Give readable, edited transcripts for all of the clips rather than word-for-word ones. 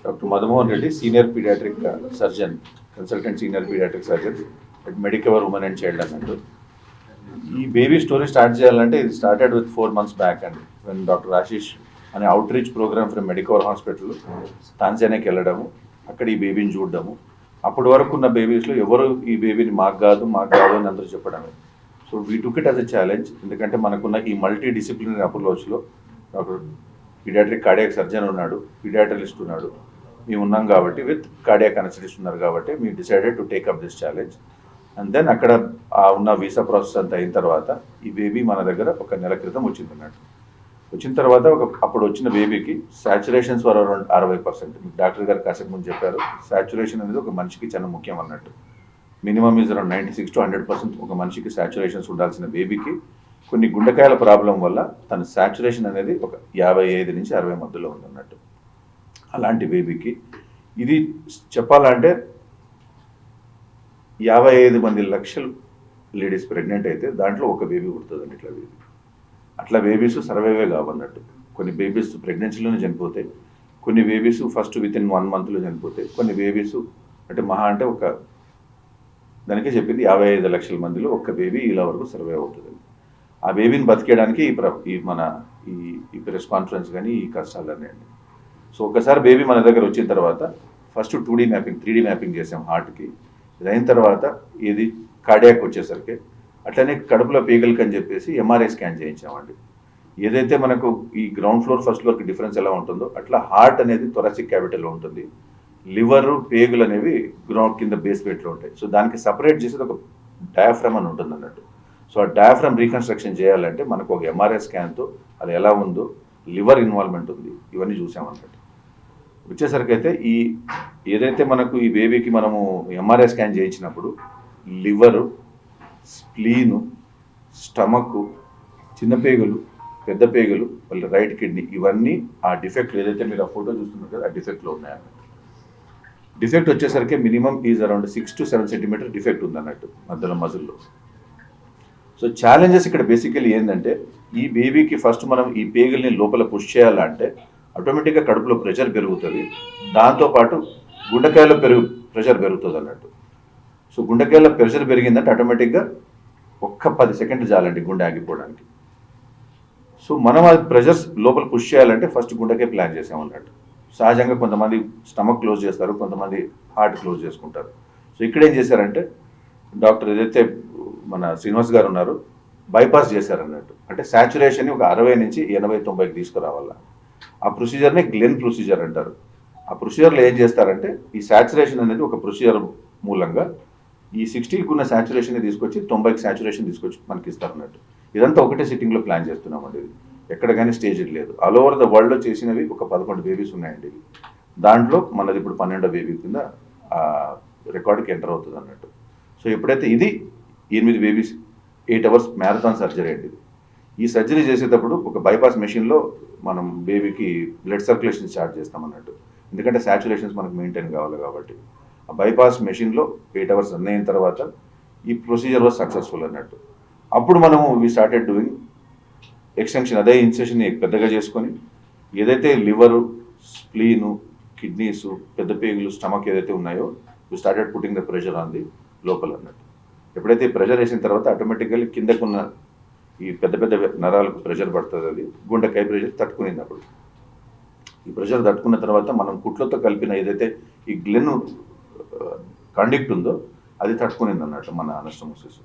Doctor Madhumohan Reddy, senior paediatric surgeon, consultant senior paediatric surgeon at Medicover women and child అన్నట్టు. ఈ baby story start చేయాలంటే ఇది started with 4 months back అండి. When doctor Ashish అనే outreach programme from Medicover hospital తాంజానియాకి వెళ్ళడము, అక్కడ ఈ బేబీని చూడడము. అప్పటి వరకు ఉన్న బేబీస్లో ఎవరు ఈ బేబీని మాకు కాదు అని అందరూ చెప్పడమే. So we took it as a challenge. ఎందుకంటే మనకున్న ఈ మల్టీ డిసిప్లినరీ అప్రోచ్లో డాక్టర్ పీడియాట్రిక్ కార్డియాక్ సర్జన్ ఉన్నాడు, పీడియాట్రిస్ట్ ఉన్నాడు, మేము ఉన్నాం కాబట్టి విత్ కార్డియాక్ అనస్థెటిస్ట్ ఉన్నారు కాబట్టి me decided to take up this challenge. And then అక్కడ ఉన్న వీసా ప్రాసెస్ అంతా అయిన తర్వాత ఈ బేబీ మన దగ్గర 1 నెల క్రితం వచ్చింది అన్నట్టు. వచ్చిన తర్వాత అప్పుడు వచ్చిన బేబీకి సాచురేషన్స్ వర్ అరౌండ్ 60%. మీకు డాక్టర్ గారు కాసేపు ముందు చెప్పారు, సాచురేషన్ అనేది ఒక మనిషికి చాలా ముఖ్యం అన్నట్టు. మినిమం ఈజ్ అరౌండ్ 96 to 100% ఒక మనిషికి సాచురేషన్స్ ఉండాల్సిన బేబీకి కొన్ని గుండెకాయల ప్రాబ్లం వల్ల తన సాచురేషన్ అనేది ఒక 55 నుంచి 60 మధ్యలో ఉందన్నట్టు. అలాంటి బేబీకి ఇది చెప్పాలంటే 55 మంది లక్షలు లేడీస్ ప్రెగ్నెంట్ అయితే దాంట్లో ఒక బేబీ పుడుతుందండి. అట్లా బేబీస్ సర్వైవే కావన్నట్టు. కొన్ని బేబీస్ ప్రెగ్నెన్సీలోనే చనిపోతాయి, కొన్ని బేబీస్ ఫస్ట్ వితిన్ 1 monthలో చనిపోతాయి, కొన్ని బేబీస్ అంటే మహా అంటే ఒక దానికే చెప్పింది 55 లక్షల మందిలో ఒక్క బేబీ ఇలా వరకు సర్వైవ్ అవుతుంది. ఆ బేబీని బతికేయడానికి ఈ ప్రెస్ కాన్ఫరెన్స్ కానీ ఈ కష్టాలన్నీ అండి. సో ఒకసారి బేబీ మన దగ్గర వచ్చిన తర్వాత first 2D mapping 3D mapping చేసాం హార్ట్కి. ఇది అయిన తర్వాత ఇది కార్డియాక్ వచ్చేసరికి అట్లనే కడుపులో పీగలకి అని చెప్పేసి MRI స్కాన్ చేయించామండి. ఏదైతే మనకు ఈ గ్రౌండ్ ఫ్లోర్ ఫస్ట్ ఫ్లోర్కి డిఫరెన్స్ ఎలా ఉంటుందో అట్లా హార్ట్ అనేది థొరాసిక్ క్యావిటీలో ఉంటుంది, లివర్ పేగులు అనేవి గ్రౌండ్ కింద బేస్ వెయిట్లో ఉంటాయి. సో దానికి సపరేట్ చేసేది ఒక డయాఫ్రమ్ అని ఉంటుంది అన్నట్టు. సో ఆ డయాఫ్రమ్ రీకన్స్ట్రక్షన్ చేయాలంటే మనకు ఒక MRI స్కాన్తో అది ఎలా ఉందో, లివర్ ఇన్వాల్వ్మెంట్ ఉంది, ఇవన్నీ చూసామన్నట్టు. వచ్చేసరికి అయితే ఏదైతే మనకు ఈ బేబీకి మనము MRI స్కాన్ చేయించినప్పుడు లివరు, స్ప్లీను, స్టమక్, చిన్న పేగులు, పెద్ద పేగులు, మళ్ళీ రైట్ కిడ్నీ, ఇవన్నీ ఆ డిఫెక్ట్ ఏదైతే మీరు ఆ ఫోటో చూస్తున్నారు కదా ఆ డిఫెక్ట్లో ఉన్నాయన్నట్టు. డిఫెక్ట్ వచ్చేసరికి minimum is around 6 to 7 centimeter defect ఉందన్నట్టు మధ్యలో మజిల్లో. సో ఛాలెంజెస్ ఇక్కడ బేసికలీ ఏంటంటే ఈ బేబీకి ఫస్ట్ మనం ఈ పేగుల్ని లోపల పుష్ చేయాలంటే ఆటోమేటిక్గా కడుపులో ప్రెషర్ పెరుగుతుంది, దాంతోపాటు గుండెకాయలో ప్రెషర్ పెరుగుతుంది అన్నట్టు. సో గుండెకాయలో ప్రెషర్ పెరిగిందంటే ఆటోమేటిక్గా ఒక్క 10 seconds చాలండి గుండె ఆగిపోవడానికి. సో మనం అది ప్రెషర్స్ లోపల పుష్ చేయాలంటే ఫస్ట్ గుండెకే ప్లాన్ చేసామన్నట్టు. సహజంగా కొంతమంది స్టమక్ క్లోజ్ చేస్తారు, కొంతమంది హార్ట్ క్లోజ్ చేసుకుంటారు. సో ఇక్కడ ఏం చేశారంటే డాక్టర్ ఏదైతే మన శ్రీనివాస్ గారు ఉన్నారు బైపాస్ చేశారన్నట్టు. అంటే సాచురేషన్ని ఒక 60 నుంచి 80-90కి తీసుకురావాల. ఆ ప్రొసీజర్నే గ్లెన్ ప్రొసీజర్ అంటారు. ఆ ప్రొసీజర్లో ఏం చేస్తారంటే ఈ సాచురేషన్ అనేది ఒక ప్రొసీజర్ మూలంగా ఈ 60కి ఉన్న సాచురేషన్ తీసుకొచ్చి 90కి సాచురేషన్ తీసుకొచ్చి మనకి ఇస్తారన్నట్టు. ఇదంతా ఒకటే సిట్టింగ్లో ప్లాన్ చేస్తున్నామండి. ఇది ఎక్కడ కానీ స్టేజ్ లేదు. ఆల్ ఓవర్ ద వరల్డ్లో చేసినవి ఒక 11 బేబీస్ ఉన్నాయండి. దాంట్లో మనది ఇప్పుడు 12వ బేబీ కింద రికార్డుకి ఎంటర్ అవుతుంది అన్నట్టు. సో ఎప్పుడైతే ఇది 8 బేబీస్ 8 hours మ్యారథాన్ సర్జరీ అండి. ఈ సర్జరీ చేసేటప్పుడు ఒక బైపాస్ మెషిన్లో మనం బేబీకి బ్లడ్ సర్క్యులేషన్ స్టార్ట్ చేస్తామన్నట్టు. ఎందుకంటే సాచురేషన్స్ మనకు మెయింటైన్ కావాలి కాబట్టి ఆ బైపాస్ మెషిన్లో 8 hours రన్ అయిన తర్వాత ఈ ప్రొసీజర్ వాజ్ సక్సెస్ఫుల్ అన్నట్టు. అప్పుడు మనము వీ స్టార్టెడ్ డూయింగ్ ఎక్స్టెన్షన్. అదే ఇన్సెషన్ని పెద్దగా చేసుకొని ఏదైతే లివరు, స్ప్లీను, కిడ్నీసు, పెద్ద పేగులు, స్టమక్ ఏదైతే ఉన్నాయో we started putting the pressure on the లోపల అన్నట్టు. ఎప్పుడైతే ప్రెషర్ వేసిన తర్వాత ఆటోమేటికల్లీ కిందకున్న ఈ పెద్ద పెద్ద నరాలకు ప్రెషర్ పడుతుంది, అది గుండెకాయ ప్రెషర్ తట్టుకునింది. అప్పుడు ఈ ప్రెషర్ తట్టుకున్న తర్వాత మనం కుట్లతో కలిపిన ఏదైతే ఈ గ్లెన్ కండక్ట్ ఉందో అది తట్టుకునింది అన్నట్టు మన అనస్టమోసిస్.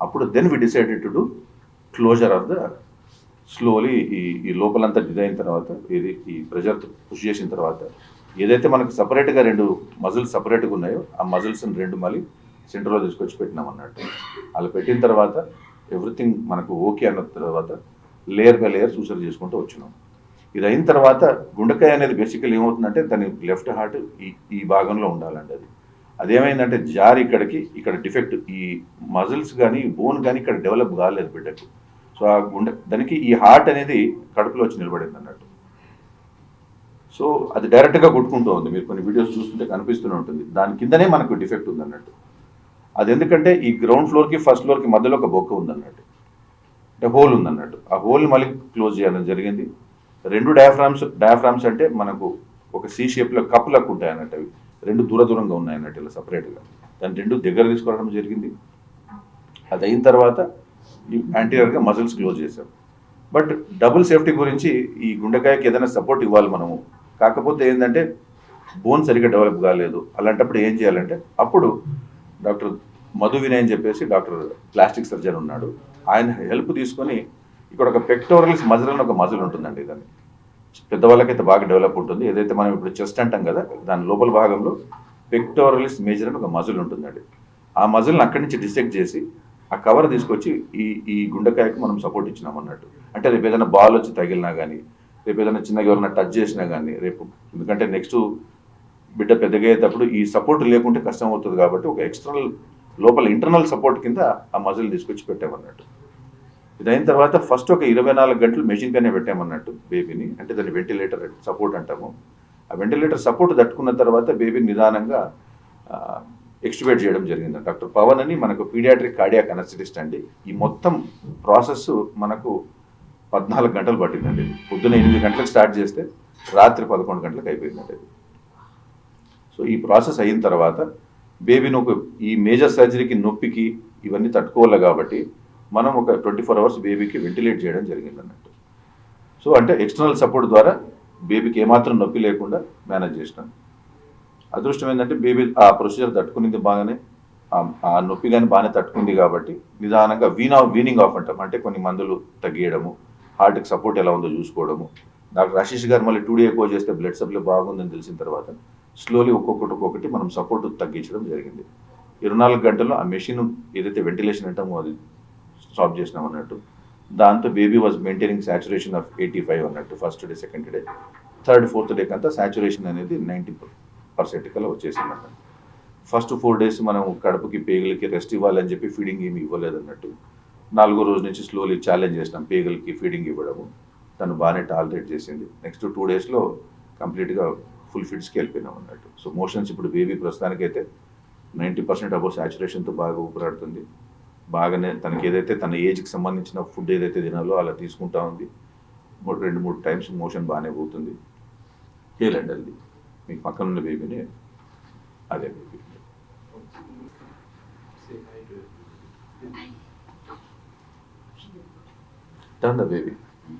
అప్పుడు then we decided to do closure of the slowly ఈ లోపలంతా డిజైన్ తర్వాత ఈ ప్రెషర్ పుష్ చేసిన తర్వాత ఏదైతే మనకు సపరేట్గా 2 మజిల్స్ సపరేట్గా ఉన్నాయో ఆ మజిల్స్ని 2 మళ్ళీ సెంటర్లో తీసుకొచ్చి పెట్టినాం అన్నట్టు. అలా పెట్టిన తర్వాత ఎవ్రీథింగ్ మనకు ఓకే అన్న తర్వాత లేయర్ బై లేయర్ సూసర్ చేసుకుంటూ వచ్చినాం. ఇది అయిన తర్వాత గుండెకాయ అనేది బేసికల్ ఏమవుతుందంటే దాని లెఫ్ట్ హార్ట్ ఈ భాగంలో ఉండాలండి. అదేమైందంటే జారి ఇక్కడ డిఫెక్ట్, ఈ మజిల్స్ కానీ బోన్ కానీ ఇక్కడ డెవలప్ కాలేదు బిడ్డకు. సో ఆ దానికి ఈ హార్ట్ అనేది కడుపులో వచ్చి నిలబడింది అన్నట్టు. సో అది డైరెక్ట్గా కొట్టుకుంటూ ఉంది, మీరు కొన్ని వీడియోస్ చూస్తుంటే కనిపిస్తూనే ఉంటుంది. దాని కిందనే మనకు డిఫెక్ట్ ఉందన్నట్టు. అది ఎందుకంటే ఈ గ్రౌండ్ ఫ్లోర్కి ఫస్ట్ ఫ్లోర్కి మధ్యలో ఒక బొక్క ఉందన్నట్టు, అంటే హోల్ ఉందన్నట్టు. ఆ హోల్ మళ్ళీ క్లోజ్ చేయడం జరిగింది. 2 డయాఫ్రామ్స్ అంటే మనకు ఒక సి షేప్లో కప్పులకు ఉంటాయి అన్నట్టు, అవి రెండు దూరంగా ఉన్నాయి అన్నట్టు ఇలా సపరేట్గా. దాన్ని రెండు దగ్గర తీసుకోవడం జరిగింది. అది అయిన తర్వాత ఈ యాంటీరియర్గా మజిల్స్ క్లోజ్ చేసాం. బట్ డబుల్ సేఫ్టీ గురించి ఈ గుండెకాయకి ఏదైనా సపోర్ట్ ఇవ్వాలి మనము. కాకపోతే ఏంటంటే బోన్ సరిగ్గా డెవలప్ కాలేదు. అలాంటప్పుడు ఏం చేయాలంటే అప్పుడు డాక్టర్ మధు వినయ్ అని చెప్పేసి డాక్టర్ ప్లాస్టిక్ సర్జన్ ఉన్నాడు. ఆయన హెల్ప్ తీసుకొని ఇక్కడ ఒక పెక్టోరల్స్ మజిల్ అని ఒక మజిల్ ఉంటుందండి. దాన్ని పెద్దవాళ్ళకైతే బాగా డెవలప్ ఉంటుంది. ఏదైతే మనం ఇప్పుడు చెస్ట్ అంటాం కదా, దాని లోపల భాగంలో పెక్టోరలిస్ మేజర్ అని ఒక మజిల్ ఉంటుందండి. ఆ మజిల్ని అక్కడి నుంచి డిసెక్ట్ చేసి ఆ కవర్ తీసుకొచ్చి ఈ గుండెకాయకు మనం సపోర్ట్ ఇచ్చినాం అన్నట్టు. అంటే రేపు ఏదైనా బాల్ వచ్చి తగిలినా కానీ, రేపు ఏదైనా చిన్నగా ఎవరైనా టచ్ చేసినా కానీ రేపు, ఎందుకంటే నెక్స్ట్ బిడ్డ పెద్దగా అయ్యేటప్పుడు ఈ సపోర్ట్ లేకుంటే కష్టం అవుతుంది కాబట్టి ఒక ఎక్స్టర్నల్ లోపల ఇంటర్నల్ సపోర్ట్ కింద ఆ మజిల్ తీసుకొచ్చి పెట్టామన్నట్టు. ఇది అయిన తర్వాత ఫస్ట్ ఒక 24 గంటలు మెషిన్ పైనే పెట్టామన్నట్టు బేబీని. అంటే దాన్ని వెంటిలేటర్ సపోర్ట్ అంటాము. ఆ వెంటిలేటర్ సపోర్ట్ తట్టుకున్న తర్వాత బేబీని నిదానంగా ఎక్స్ట్యూబేట్ చేయడం జరిగింది. డాక్టర్ పవన్ అని మనకు పీడియాట్రిక్ కార్డియాక్ అనస్థెటిస్ట్ అండి. ఈ మొత్తం ప్రాసెస్ మనకు 14 గంటలు పట్టిందండి. పొద్దున్న 8 గంటలకు స్టార్ట్ చేస్తే రాత్రి 11 గంటలకు అయిపోయిందండి. సో ఈ ప్రాసెస్ అయిన తర్వాత బేబీని ఈ మేజర్ సర్జరీకి నొప్పికి ఇవన్నీ తట్టుకోవాలి కాబట్టి మనం ఒక 24 అవర్స్ బేబీకి వెంటిలేట్ చేయడం జరిగింది అన్నట్టు. సో అంటే ఎక్స్టర్నల్ సపోర్ట్ ద్వారా బేబీకి ఏమాత్రం నొప్పి లేకుండా మేనేజ్ చేసినాం. అదృష్టం ఏంటంటే బేబీ ఆ ప్రొసీజర్ తట్టుకునింది బాగానే, ఆ నొప్పి కానీ బాగానే తట్టుకుంది కాబట్టి నిదానంగా వీనింగ్ ఆఫ్ అంటాం. అంటే కొన్ని మందులు తగ్గియడము, హార్ట్కి సపోర్ట్ ఎలా ఉందో చూసుకోవడము. డాక్టర్ ఆశీష్ గారు మళ్ళీ 2 ఎక్కువ చేస్తే బ్లడ్ సప్లై బాగుందని తెలిసిన తర్వాత స్లోలీ ఒక్కొక్కటి మనం సపోర్ట్ తగ్గించడం జరిగింది. 24 గంటల్లో ఆ మెషిన్ ఏదైతే వెంటిలేషన్ అంటామో అది స్టాప్ చేసినాం అన్నట్టు. దాంతో baby was maintaining saturation of 85 అన్నట్టు. First day, second day, third, fourth day కంతా సాచురేషన్ అనేది 90% కల్లా వచ్చేసింది అన్నట్టు. ఫస్ట్ 4 days మనం కడుపుకి పేగులకి రెస్ట్ ఇవ్వాలని చెప్పి ఫీడింగ్ ఏమి ఇవ్వలేదు అన్నట్టు. 4వ రోజు నుంచి స్లోలీ ఛాలెంజ్ చేసినాం పేగులకి ఫీడింగ్ ఇవ్వడము. తను బాగానే టాలరేట్ చేసింది. నెక్స్ట్ 2 daysలో కంప్లీట్గా ఫుల్ ఫిట్స్కి వెళ్ళిపోయినాం అన్నట్టు. సో మోషన్స్ ఇప్పుడు బేబీ ప్రస్తుతానికైతే 90% అబౌవ్ సాచురేషన్తో బాగా ఊపిరాడుతుంది. బాగానే తనకి ఏదైతే తన ఏజ్కి సంబంధించిన ఫుడ్ ఏదైతే తినాలో అలా తీసుకుంటా ఉంది. 2-3 times మోషన్ బాగానే పోతుంది. హేలండి అది మీకు పక్కన ఉన్న బేబీని అదే baby. Turn the baby.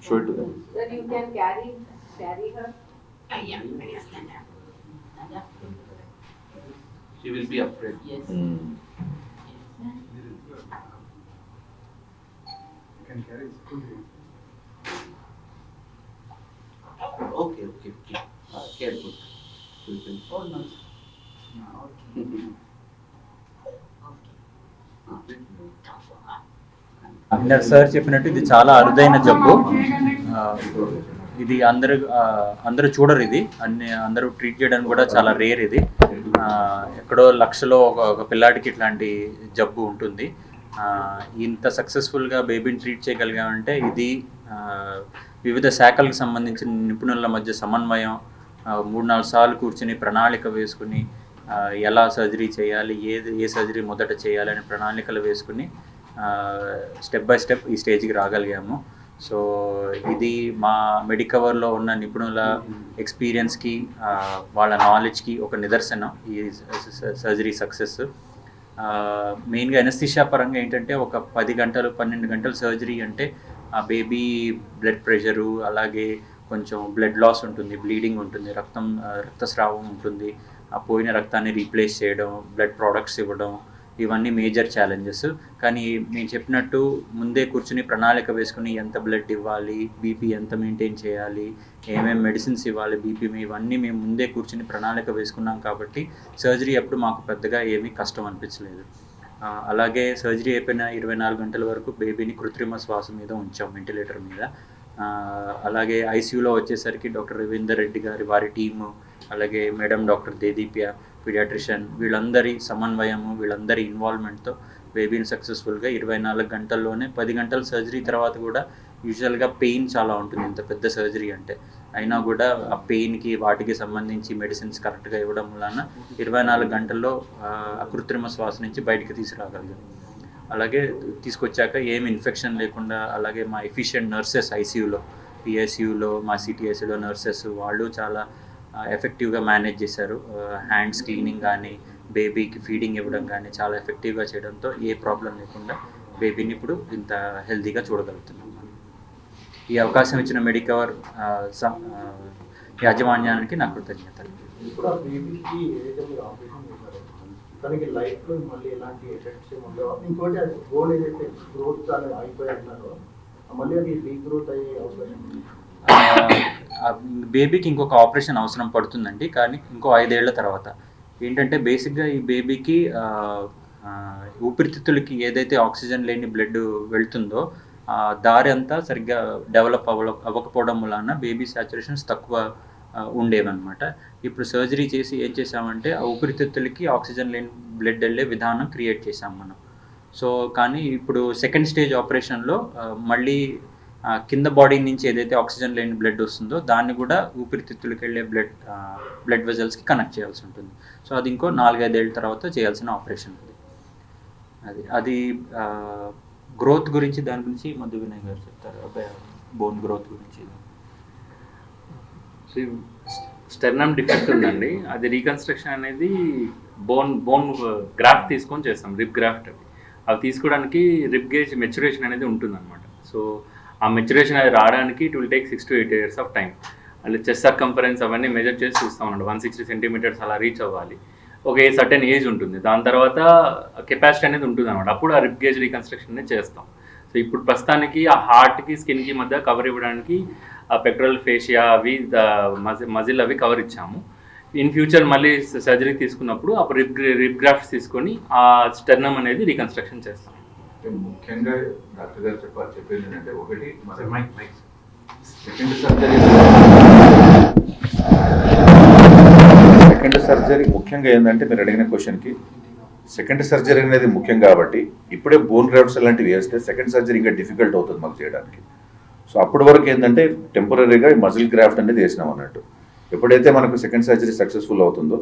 Show it to them. Sir, you can carry her. Yeah. She will be afraid. Yes. Can carry Okay. Careful. Oh no. ఇందాక సార్ చెప్పినట్టు ఇది చాలా అరుదైన జబ్బు. ఇది అందరూ చూడరు. ఇది అందరూ ట్రీట్ చేయడానికి కూడా చాలా రేర్. ఇది ఎక్కడో లక్షలో ఒక పిల్లాడికి ఇట్లాంటి జబ్బు ఉంటుంది. ఇంత సక్సెస్ఫుల్గా బేబీని ట్రీట్ చేయగలిగామంటే ఇది వివిధ శాఖలకు సంబంధించిన నిపుణుల మధ్య సమన్వయం, 3-4 సార్లు కూర్చుని ప్రణాళిక వేసుకుని ఎలా సర్జరీ చేయాలి, ఏ సర్జరీ మొదట చేయాలని ప్రణాళికలు వేసుకుని స్టెప్ బై స్టెప్ ఈ స్టేజ్కి రాగలిగాము. సో ఇది మా మెడికవర్లో ఉన్న నిపుణుల ఎక్స్పీరియన్స్కి, వాళ్ళ నాలెడ్జ్కి ఒక నిదర్శనం ఈ సర్జరీ సక్సెస్. మెయిన్గా ఎనస్థీషియా పరంగా ఏంటంటే ఒక 10 గంటలు 12 గంటలు సర్జరీ అంటే ఆ బేబీ బ్లడ్ ప్రెషరు, అలాగే కొంచెం బ్లడ్ లాస్ ఉంటుంది, బ్లీడింగ్ ఉంటుంది, రక్తస్రావం ఉంటుంది, ఆ పోయిన రక్తాన్ని రీప్లేస్ చేయడం, బ్లడ్ ప్రోడక్ట్స్ ఇవ్వడం, ఇవన్నీ మేజర్ ఛాలెంజెస్. కానీ నేను చెప్పినట్టు ముందే కూర్చుని ప్రణాళిక వేసుకుని ఎంత బ్లడ్ ఇవ్వాలి, బీపీ ఎంత మెయింటైన్ చేయాలి, ఏమేమి మెడిసిన్స్ ఇవ్వాలి బీపీ, ఇవన్నీ మేము ముందే కూర్చుని ప్రణాళిక వేసుకున్నాం కాబట్టి సర్జరీ అప్పుడు మాకు పెద్దగా ఏమీ కష్టం అనిపించలేదు. అలాగే సర్జరీ అయిపోయిన 24 గంటల వరకు బేబీని కృత్రిమ శ్వాస మీద ఉంచాం, వెంటిలేటర్ మీద. అలాగే ఐసీయూలో వచ్చేసరికి డాక్టర్ రవీందర్ రెడ్డి గారి వారి టీము, అలాగే మేడం డాక్టర్ దేదీప్య పీడియాట్రిషియన్, వీళ్ళందరి సమన్వయము, వీళ్ళందరి ఇన్వాల్వ్మెంట్తో బేబీని సక్సెస్ఫుల్గా 24 గంటల్లోనే 10 గంటల సర్జరీ తర్వాత కూడా యూజువల్గా పెయిన్ చాలా ఉంటుంది ఇంత పెద్ద సర్జరీ అంటే. అయినా కూడా ఆ పెయిన్కి వాటికి సంబంధించి మెడిసిన్స్ కరెక్ట్గా ఇవ్వడం వలన 24 గంటల్లో కృత్రిమ శ్వాస నుంచి బయటికి తీసుకురాగలిగాం. అలాగే తీసుకొచ్చాక ఏమి ఇన్ఫెక్షన్ లేకుండా, అలాగే మా ఎఫిషియెంట్ నర్సెస్ ఐసీయూలో, పిఐసీయూలో, మా సిటీఐసీలో నర్సెస్ వాళ్ళు చాలా ఎఫెక్టివ్గా మేనేజ్ చేశారు. హ్యాండ్స్ క్లీనింగ్ కానీ బేబీకి ఫీడింగ్ ఇవ్వడం కానీ చాలా ఎఫెక్టివ్గా చేయడంతో ఏ ప్రాబ్లం లేకుండా బేబీని ఇప్పుడు ఇంత హెల్తీగా చూడగలుగుతున్నాం. ఈ అవకాశం ఇచ్చిన మెడికవర్ యాజమాన్యానికి నా కృతజ్ఞతలు. ఇప్పుడు ఆ బేబీకి ఏదైతే మీరు ఆపరేషన్ చేశారో తనకి లైఫ్లో మళ్ళీ ఎలాంటి ఎఫెక్ట్స్ ఏమి ఉండవు. ఇంకోటి అది గోల్ ఏదైతే గ్రోత్ అనేది అయిపోయి అంటున్నారో మళ్ళీ అది రీగ్రోత్ అయ్యే అవకాశం ఉంది. బేబీకి ఇంకొక ఆపరేషన్ అవసరం పడుతుందండి, కానీ ఇంకో 5 ఏళ్ల తర్వాత. ఏంటంటే బేసిక్గా ఈ బేబీకి ఊపిరితిత్తులకి ఏదైతే ఆక్సిజన్ లేని బ్లడ్ వెళ్తుందో దారి అంతా సరిగ్గా డెవలప్ అవ్వకపోవడం వలన బేబీ సాచురేషన్స్ తక్కువ ఉండేవన్నమాట. ఇప్పుడు సర్జరీ చేసి ఏం చేసామంటే ఆ ఊపిరితిత్తులకి ఆక్సిజన్ లేని బ్లడ్ వెళ్ళే విధానం క్రియేట్ చేసాం మనం. సో కానీ ఇప్పుడు సెకండ్ స్టేజ్ ఆపరేషన్లో మళ్ళీ కింద బాడీ నుంచి ఏదైతే ఆక్సిజన్ లేని బ్లడ్ వస్తుందో దాన్ని కూడా ఊపిరితిత్తులకి వెళ్ళే బ్లడ్ వెజల్స్కి కనెక్ట్ చేయాల్సి ఉంటుంది. సో అది ఇంకో 4-5 ఏళ్ళ తర్వాత చేయాల్సిన ఆపరేషన్ అది గ్రోత్ గురించి దాని గురించి మధు వినయ్ గారు చెప్తారు. బోన్ గ్రోత్ గురించి. స్టెర్నమ్ డిఫెక్ట్ ఉందండి, అది రీకన్స్ట్రక్షన్ అనేది బోన్ గ్రాఫ్ట్ తీసుకొని చేస్తాం, రిబ్ గ్రాఫ్ట్. అవి తీసుకోవడానికి రిబ్ గేజ్ మెచ్యురేషన్ అనేది ఉంటుందన్నమాట. సో ఆ మెచ్యురేషన్ అది రావడానికి it will take 6 to 8 years of time. అంటే చెస్ట్ సర్కంఫరెన్స్ అవన్నీ మెజర్ చేసి చూస్తామన్నమాట. 160 centimeters అలా రీచ్ అవ్వాలి. ఒక సర్టెన్ ఏజ్ ఉంటుంది, దాని తర్వాత కెపాసిటీ అనేది ఉంటుంది అనమాట. అప్పుడు ఆ రిబ్ గేజ్ రీకన్స్ట్రక్షన్ అనేది చేస్తాం. సో ఇప్పుడు ప్రస్తుతానికి ఆ హార్ట్కి స్కిన్కి మధ్య కవర్ ఇవ్వడానికి ఆ పెక్టరల్ ఫేషియా అవి మజిల్ అవి కవర్ ఇచ్చాము. ఇన్ ఫ్యూచర్ మళ్ళీ సర్జరీ తీసుకున్నప్పుడు అప్పుడు రిబ్ గ్రాఫ్ట్స్ తీసుకొని ఆ స్టెర్నమ్ అనేది రీకన్స్ట్రక్షన్ చేస్తాం. ముఖ్యంగా డాక్టర్ గారు చెప్పేది ఏంటంటే ఒకటి సెకండ్ సర్జరీ ముఖ్యంగా ఏంటంటే మీరు అడిగిన క్వశ్చన్కి సెకండ్ సర్జరీ అనేది ముఖ్యం కాబట్టి ఇప్పుడే బోన్ గ్రాఫ్ట్స్ అలాంటివి వేస్తే సెకండ్ సర్జరీ ఇంకా డిఫికల్ట్ అవుతుంది మాకు చేయడానికి. సో అప్పటి వరకు ఏంటంటే టెంపరీగా మజిల్ గ్రాఫ్ట్ అనేది వేసినాం అన్నట్టు. ఎప్పుడైతే మనకు సెకండ్ సర్జరీ సక్సెస్ఫుల్ అవుతుందో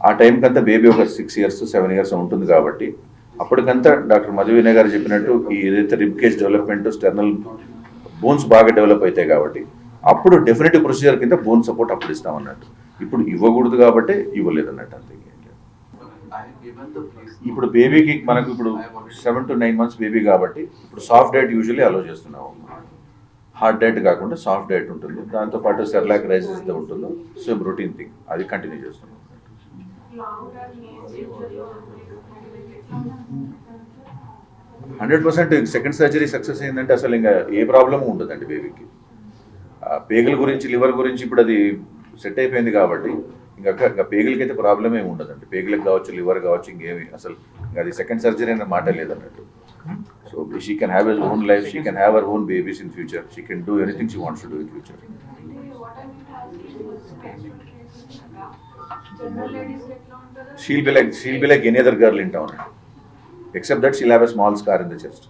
ఆ టైంకంతా బేబీ ఒక 6 years 7 years ఉంటుంది కాబట్టి అప్పటికంతా డాక్టర్ మధు వినయ్ గారు చెప్పినట్టు ఈ ఏదైతే rib cage development sternal bones బాగా డెవలప్ అవుతాయి కాబట్టి అప్పుడు డెఫినెటివ్ ప్రొసీజర్ కింద బోన్ సపోర్ట్ అప్పుడు ఇస్తామన్నట్టు. ఇప్పుడు ఇవ్వకూడదు కాబట్టి ఇవ్వలేదు అన్నట్టు. అంతే. ఇప్పుడు బేబీకి మనకు ఇప్పుడు 7 to 9 months బేబీ కాబట్టి ఇప్పుడు సాఫ్ట్ డైట్ యూజువల్లీ అలో చేస్తున్నాము. హార్డ్ డైట్ కాకుండా సాఫ్ట్ డైట్ ఉంటుంది, దాంతోపాటు సెర్లాక్ రైస్ ఇస్తే ఉంటుందో సేమ్ రొటీన్ థింగ్ అది కంటిన్యూ చేస్తున్నాం. 100% సెకండ్ సర్జరీ సక్సెస్ అయిందంటే అసలు ఇంకా ఏ ప్రాబ్లము ఉండదండి బేబీకి. పేగుల గురించి లివర్ గురించి ఇప్పుడు అది సెట్ అయిపోయింది కాబట్టి ఇంకా పేగులకి అయితే ప్రాబ్లం ఏమి ఉండదండి. పేగులకు కావచ్చు లివర్ కావచ్చు ఇంకేమి అసలు ఇంకా అది సెకండ్ సర్జరీ అనే మాట లేదన్నట్టు. So she can have her own life, she can have her own babies in future, she can do anything she wants to do in future. She'll be like any other girl in town, except that she'll have a small scar in the chest.